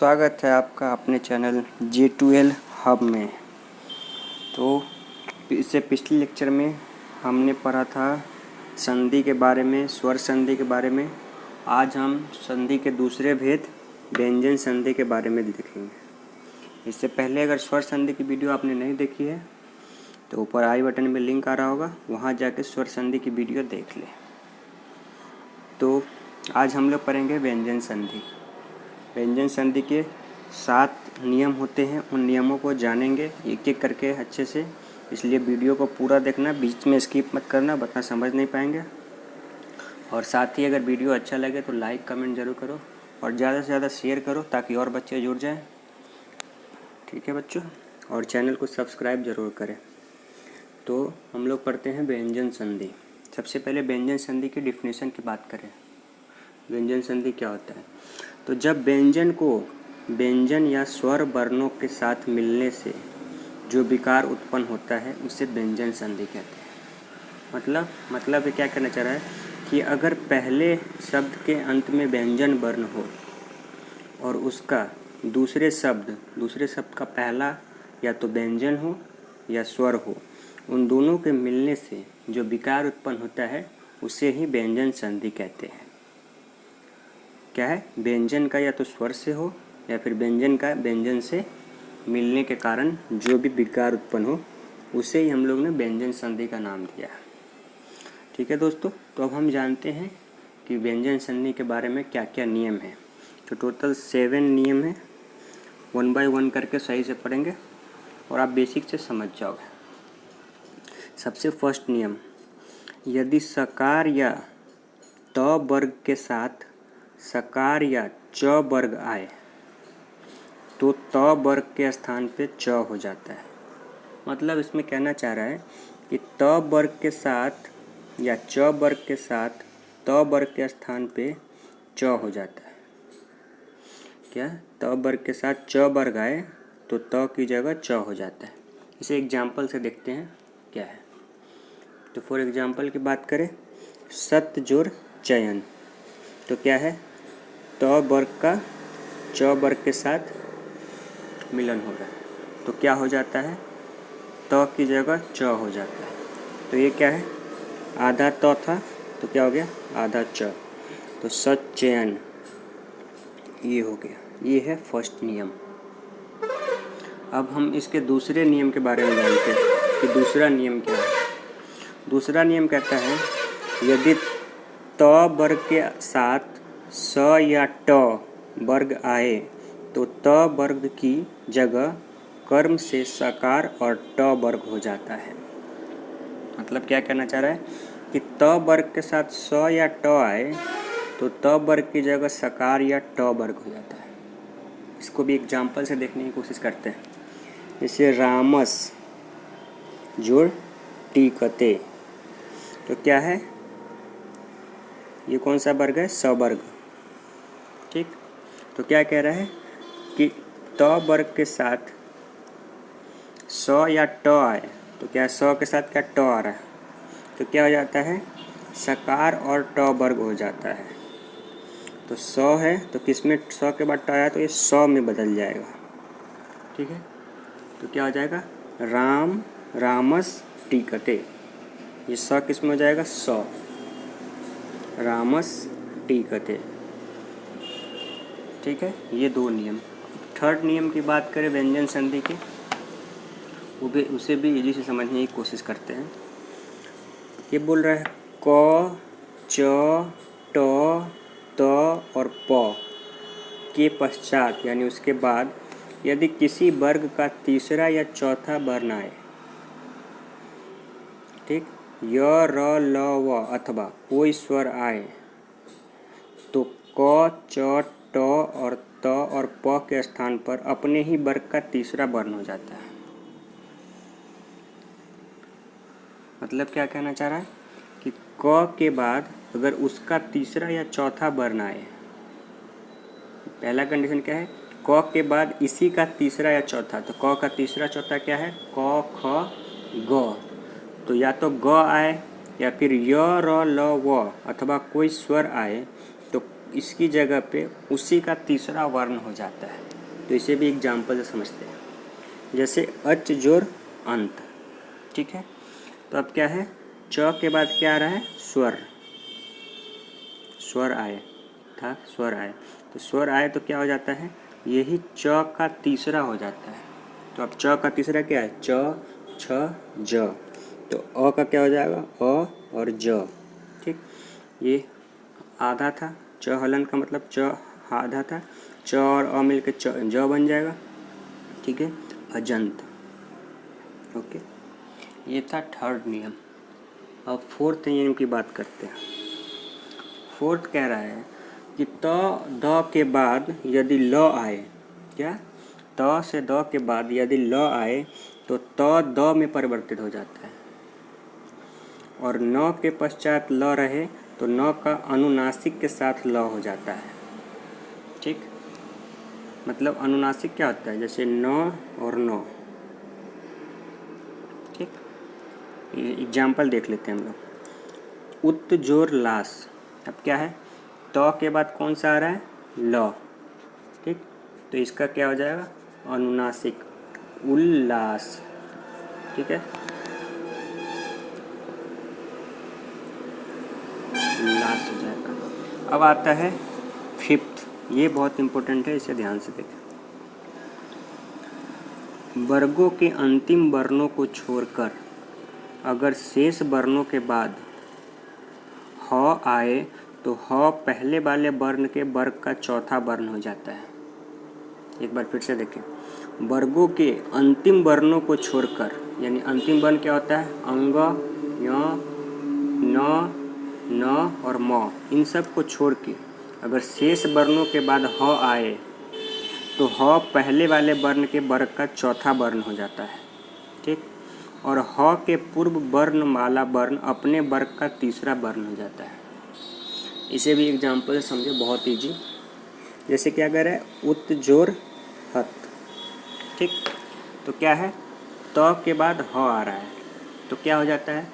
स्वागत है आपका अपने चैनल J2L हब में। तो इससे पिछले लेक्चर में हमने पढ़ा था संधि के बारे में, स्वर संधि के बारे में। आज हम संधि के दूसरे भेद व्यंजन संधि के बारे में देखेंगे। इससे पहले अगर स्वर संधि की वीडियो आपने नहीं देखी है तो ऊपर आई बटन में लिंक आ रहा होगा, वहाँ जाके स्वर संधि की वीडियो देख लें। तो आज हम लोग पढ़ेंगे व्यंजन संधि। व्यंजन संधि के 7 नियम होते हैं, उन नियमों को जानेंगे एक एक करके अच्छे से, इसलिए वीडियो को पूरा देखना, बीच में स्किप मत करना वरना समझ नहीं पाएंगे। और साथ ही अगर वीडियो अच्छा लगे तो लाइक कमेंट ज़रूर करो और ज़्यादा से ज़्यादा शेयर करो ताकि और बच्चे जुड़ जाएं। ठीक है बच्चों, और चैनल को सब्सक्राइब ज़रूर करें। तो हम लोग पढ़ते हैं व्यंजन संधि। सबसे पहले व्यंजन संधि की डिफिनेशन की बात करें। व्यंजन संधि क्या होता है? तो जब व्यंजन को व्यंजन या स्वर वर्णों के साथ मिलने से जो विकार उत्पन्न होता है उसे व्यंजन संधि कहते हैं। मतलब ये क्या कहना चाह रहा है कि अगर पहले शब्द के अंत में व्यंजन वर्ण हो और उसका दूसरे शब्द का पहला या तो व्यंजन हो या स्वर हो, उन दोनों के मिलने से जो विकार उत्पन्न होता है उसे ही व्यंजन संधि कहते हैं। क्या है? व्यंजन का या तो स्वर से हो या फिर व्यंजन का व्यंजन से मिलने के कारण जो भी विकार उत्पन्न हो उसे ही हम लोग ने व्यंजन संधि का नाम दिया। ठीक है दोस्तों, तो अब हम जानते हैं कि व्यंजन संधि के बारे में क्या क्या नियम है। तो टोटल 7 नियम है, 1 बाय 1 करके सही से पढ़ेंगे और आप बेसिक से समझ जाओगे। सबसे फर्स्ट नियम, यदि सकार या त वर्ग के साथ सकार या च वर्ग आए तो त वर्ग के स्थान पे च हो जाता है। मतलब इसमें कहना चाह रहा है कि त वर्ग के साथ या च वर्ग के साथ त वर्ग के स्थान पे च हो जाता है। क्या? त वर्ग के साथ च वर्ग आए तो त की जगह च हो जाता है। इसे एग्जाम्पल से देखते हैं क्या है। तो फॉर एग्जाम्पल की बात करें, सत्य जोड़ चयन, तो क्या है? त वर्ग का च वर्ग के साथ मिलन हो रहा है तो क्या हो जाता है? त की जगह च हो जाता है। तो ये क्या है? आधा त था तो क्या हो गया? आधा च। तो सचयन ये हो गया। ये है फर्स्ट नियम। अब हम इसके दूसरे नियम के बारे में जानते हैं कि दूसरा नियम क्या है। दूसरा नियम कहता है, यदि त वर्ग के साथ स या ट वर्ग आए तो त वर्ग की जगह कर्म से सकार और ट वर्ग हो जाता है। मतलब क्या कहना चाह रहा है कि त वर्ग के साथ स या ट आए तो त वर्ग की जगह सकार या ट वर्ग हो जाता है। इसको भी एग्जाम्पल से देखने की कोशिश करते हैं। जैसे रामस जोड़ टीकते, तो क्या है? ये कौन सा वर्ग है? स वर्ग। ठीक, तो क्या कह रहा है कि त वर्ग के साथ स या ट आए तो क्या स के साथ क्या ट आ रहा है तो क्या हो जाता है? सकार और ट वर्ग हो जाता है। तो स है तो किसमें स के बाद ट आया तो ये स में बदल जाएगा। ठीक है, तो क्या हो जाएगा? राम रामस टीकते, ये स किस में हो जाएगा? स, रामस टीकते। ठीक है, ये 2 नियम। थर्ड नियम की बात करें व्यंजन संधि की, उसे भी इजी से समझने की कोशिश करते हैं। ये बोल रहा है क, च, ट, त और प के पश्चात यानी उसके बाद यदि किसी वर्ग का तीसरा या चौथा वर्ण आए, ठीक, य, र, ल, व अथवा कोई स्वर आए तो क, च, ट और त और प के स्थान पर अपने ही वर्ग का तीसरा वर्ण हो जाता है। मतलब क्या कहना चाह रहा है कि क के बाद अगर उसका तीसरा या चौथा वर्ण आए, पहला कंडीशन क्या है? क के बाद इसी का तीसरा या चौथा, तो क का तीसरा चौथा क्या है? क, ख, ग। तो या तो ग आए या फिर य, र, ल, व अथवा कोई स्वर आए तो इसकी जगह पे उसी का तीसरा वर्ण हो जाता है। तो इसे भी एग्जाम्पल से समझते हैं। जैसे अच जोर अंत, ठीक है। तो अब क्या है, च के बाद क्या आ रहा है, स्वर, स्वर आए था, स्वर आए, तो स्वर आए तो क्या हो जाता है, यही च का तीसरा हो जाता है। तो अब च का तीसरा क्या है, च छ ज, तो अ का क्या हो जाएगा, अ और ज, ठीक। ये आधा था, च हलन का मतलब च आधा था, च और अ मिल के ज बन जाएगा, ठीक है, अजंत। ओके, ये था थर्ड नियम। अब फोर्थ नियम की बात करते हैं। फोर्थ कह रहा है कि त द के बाद यदि ल आए, क्या, त से द के बाद यदि ल आए तो त द में परिवर्तित हो जाता है, और न के पश्चात ल रहे तो न का अनुनासिक के साथ ल हो जाता है, ठीक। मतलब अनुनासिक क्या होता है, जैसे न और न, ठीक। एग्जाम्पल देख लेते हैं हम लोग। उत जोर लास, अब क्या है, त के बाद कौन सा आ रहा है, ल, ठीक। तो इसका क्या हो जाएगा, अनुनासिक, उल्लास, ठीक है, उल्लास हो जाएगा। अब आता है फिफ्थ, ये बहुत इंपॉर्टेंट है, इसे ध्यान से देखें। वर्गों के अंतिम वर्णों को छोड़कर अगर शेष वर्णों के बाद ह आए तो ह पहले वाले वर्ण के वर्ग का चौथा वर्ण हो जाता है। एक बार फिर से देखें, वर्गों के अंतिम वर्णों को छोड़कर, यानी अंतिम वर्ण क्या होता है, अंग, य, न और म, इन सब को छोड़ के अगर शेष वर्णों के बाद ह आए तो ह पहले वाले वर्ण के वर्ग का चौथा वर्ण हो जाता है, ठीक। और ह के पूर्व वर्ण वाला वर्ण अपने वर्ग का तीसरा वर्ण हो जाता है। इसे भी एग्जाम्पल से समझे, बहुत ईजी। जैसे क्या कह रहा है, उत जोर हत, ठीक। तो क्या है, त के बाद ह आ रहा है तो क्या हो जाता है,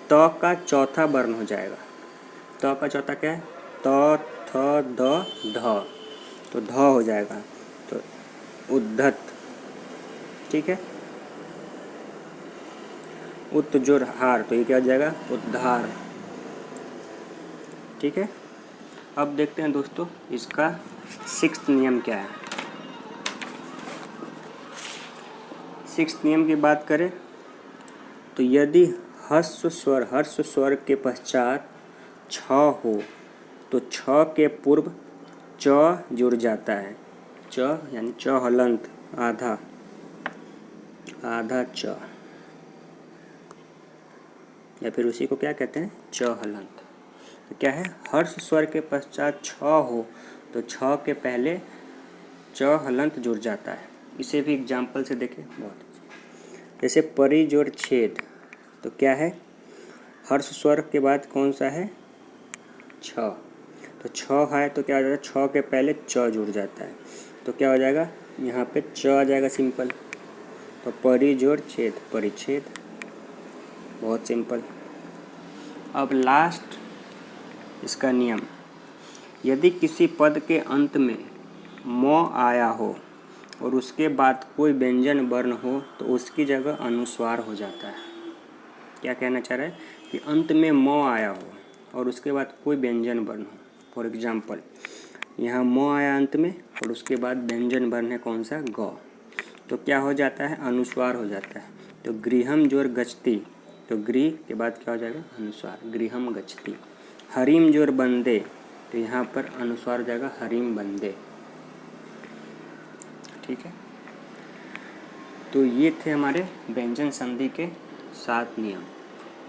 त का चौथा वर्ण हो जाएगा। त का चौथा क्या है, त थ द ध, तो ध हो जाएगा, तो उद्धत, ठीक है। उत जोर हार, तो ये क्या हो जाएगा, उद्धार, ठीक है। अब देखते हैं दोस्तों इसका सिक्स्थ नियम क्या है। सिक्स्थ नियम की बात करें तो यदि हर्ष स्वर के पश्चात छ हो तो छ के पूर्व च जुड़ जाता है। च यानी च हलंत, आधा, आधा च, या फिर उसी को क्या कहते हैं, च हलंत। तो क्या है, हर्ष स्वर के पश्चात छ हो तो छ के पहले च हलंत जुड़ जाता है। इसे भी एग्जाम्पल से देखें, बहुत जैसे परी जोड़ छेद, तो क्या है, हर्ष स्वर के बाद कौन सा है, छ, तो छ है तो क्या हो जाएगा, छ के पहले च जुड़ जाता है, तो क्या हो जाएगा, यहाँ पे च आ जाएगा सिंपल। तो परी जोड़ छेद, परिच्छेद, बहुत सिंपल। अब लास्ट इसका नियम, यदि किसी पद के अंत में म आया हो और उसके बाद कोई व्यंजन वर्ण हो तो उसकी जगह अनुस्वार हो जाता है। क्या कहना चाह रहा है कि अंत में म आया हो और उसके बाद कोई व्यंजन वर्ण हो। फॉर एग्जाम्पल, यहाँ म आया अंत में और उसके बाद व्यंजन वर्ण है कौन सा, ग, तो क्या हो जाता है, अनुस्वार हो जाता है। तो गृहम जोर गच्छति, तो गृह के बाद क्या हो जाएगा, अनुस्वार, गृहम गच्छति। हरिम जोर बंदे, तो यहाँ पर अनुस्वार हो जाएगा, हरिम बंदे, ठीक है। तो ये थे हमारे व्यंजन संधि के 7 नियम।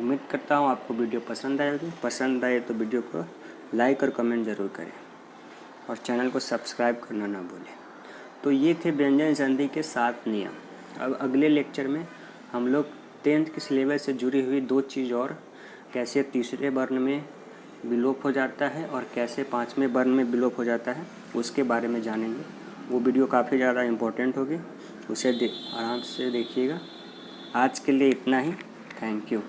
उम्मीद करता हूँ आपको वीडियो पसंद आएगी। पसंद आए तो वीडियो को लाइक और कमेंट ज़रूर करें और चैनल को सब्सक्राइब करना ना भूलें। तो ये थे व्यंजन संधि के 7 नियम। अब अगले लेक्चर में हम लोग 10th के सिलेबस से जुड़ी हुई 2 चीज़ और, कैसे तीसरे वर्ण में विलोप हो जाता है और कैसे 5वें वर्ण में विलोप हो जाता है, उसके बारे में जानेंगे। वो वीडियो काफ़ी ज़्यादा इम्पोर्टेंट होगी, उसे आराम से देखिएगा। आज के लिए इतना ही, थैंक यू।